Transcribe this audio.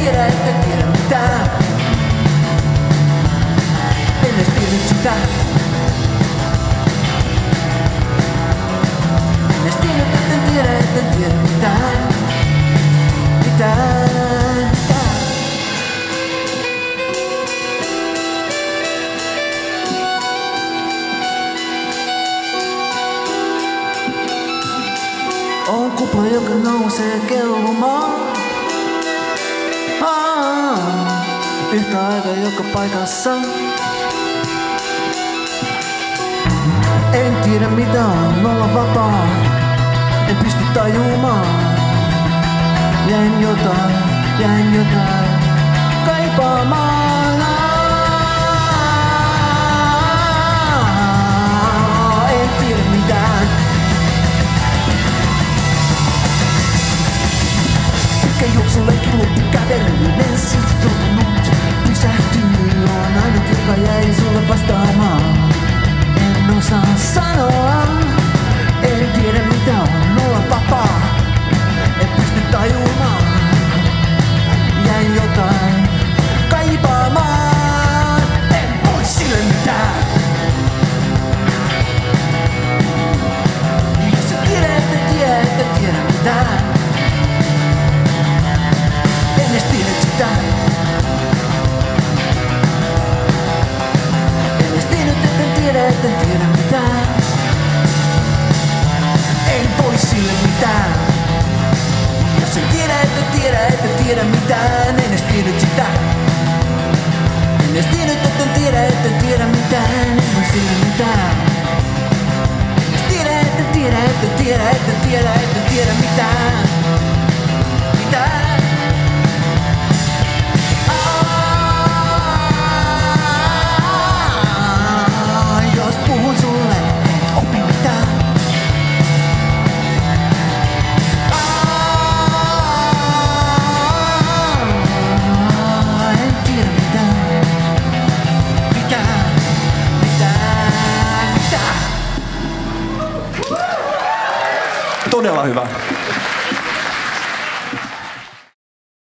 tiedä mitään. En edes tiennyt sitä. En edes tiennyt, etten tiedä mitään. Mitään. On kupla, joka nousee kellumaan. Yhtä aikaa joka paikassa. En tiedä mitä on olla vapaa. En pysty tajumaan. Jäin jotain kaipaamaan. En tiedä mitään. Pitkä juoksuleikki luotti kävelyinen sitoutunut. Pysähtynyt on ainut, joka jäi sulle vastaamaan. En osaa sanoa. En tiedä mitä on olla vapaa. En pysty tajumaan. Jäin jotain kaipaamaan. En voi sille mitään. Jos et tiedä mitään. En edes tiedä sitä. En edes tiedä mitään. En voi sille mitään. Jos en tiedä mitään. En edes tiedä sitä. En edes tiedä mitään. En voi sille mitään. En edes tiedä mitään. Mitään. Todella hyvä.